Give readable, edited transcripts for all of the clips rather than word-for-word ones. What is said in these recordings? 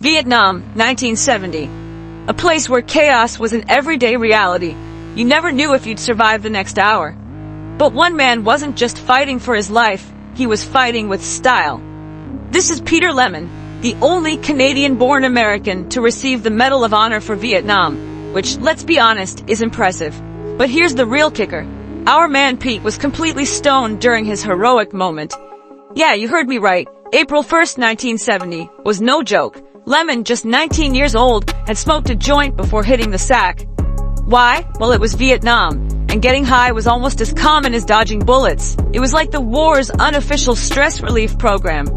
Vietnam, 1970. A place where chaos was an everyday reality. You never knew if you'd survive the next hour. But one man wasn't just fighting for his life, he was fighting with style. This is Peter Lemon, the only Canadian-born American to receive the Medal of Honor for Vietnam, which, let's be honest, is impressive. But here's the real kicker. Our man Pete was completely stoned during his heroic moment. Yeah, you heard me right. April 1st, 1970 was no joke. Lemon, just 19 years old, had smoked a joint before hitting the sack. Why? Well, it was Vietnam, and getting high was almost as common as dodging bullets. It was like the war's unofficial stress relief program.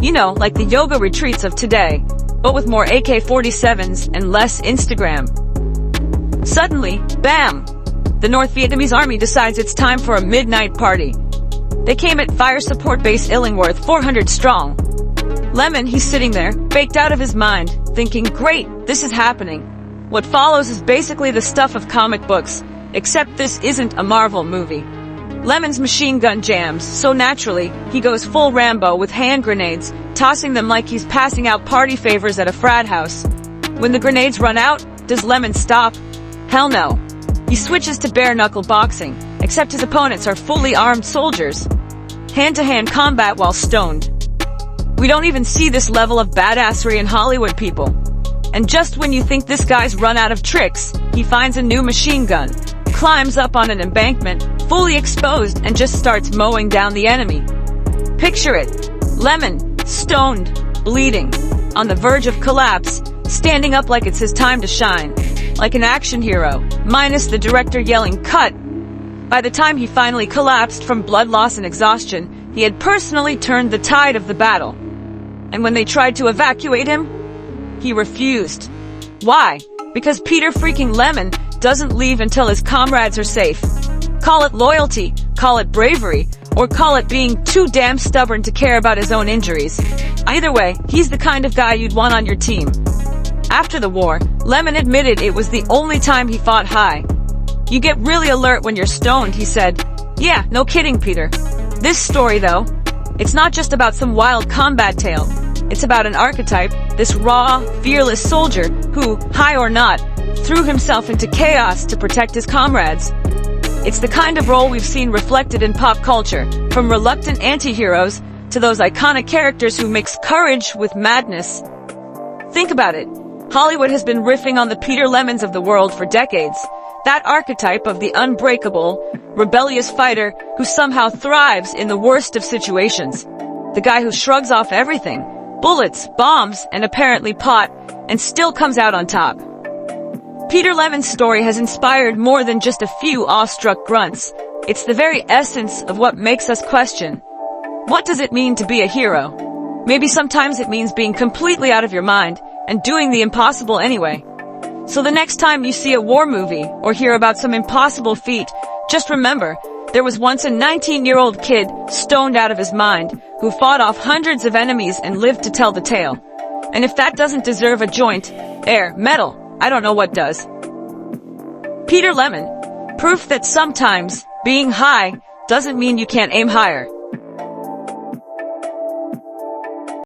You know, like the yoga retreats of today, but with more AK-47s and less Instagram. Suddenly, bam! The North Vietnamese Army decides it's time for a midnight party. They came at Support Base Illingworth, 400 strong. Lemon, he's sitting there, baked out of his mind, thinking, great, this is happening. What follows is basically the stuff of comic books, except this isn't a Marvel movie. Lemon's machine gun jams, so naturally, he goes full Rambo with hand grenades, tossing them like he's passing out party favors at a frat house. When the grenades run out, does Lemon stop? Hell no. He switches to bare-knuckle boxing, except his opponents are fully armed soldiers. Hand-to-hand combat while stoned. We don't even see this level of badassery in Hollywood, people. And just when you think this guy's run out of tricks, he finds a new machine gun, climbs up on an embankment, fully exposed, and just starts mowing down the enemy. Picture it. Lemon, stoned, bleeding, on the verge of collapse, standing up like it's his time to shine. Like an action hero, minus the director yelling, "Cut!" By the time he finally collapsed from blood loss and exhaustion, he had personally turned the tide of the battle. And when they tried to evacuate him, he refused. Why? Because Peter freaking Lemon doesn't leave until his comrades are safe. Call it loyalty, call it bravery, or call it being too damn stubborn to care about his own injuries. Either way, he's the kind of guy you'd want on your team. After the war, Lemon admitted it was the only time he fought high. You get really alert when you're stoned, he said. Yeah, no kidding, Peter. This story, though, it's not just about some wild combat tale. It's about an archetype, this raw, fearless soldier who, high or not, threw himself into chaos to protect his comrades. It's the kind of role we've seen reflected in pop culture, from reluctant anti-heroes to those iconic characters who mix courage with madness. Think about it. Hollywood has been riffing on the Peter Lemons of the world for decades. That archetype of the unbreakable, rebellious fighter who somehow thrives in the worst of situations. The guy who shrugs off everything, bullets, bombs, and apparently pot, and still comes out on top. Peter Lemon's story has inspired more than just a few awestruck grunts. It's the very essence of what makes us question. What does it mean to be a hero? Maybe sometimes it means being completely out of your mind and doing the impossible anyway. So the next time you see a war movie or hear about some impossible feat, just remember, there was once a 19-year-old kid stoned out of his mind who fought off hundreds of enemies and lived to tell the tale. And if that doesn't deserve a joint, air, medal, I don't know what does. Peter Lemon, proof that sometimes being high doesn't mean you can't aim higher.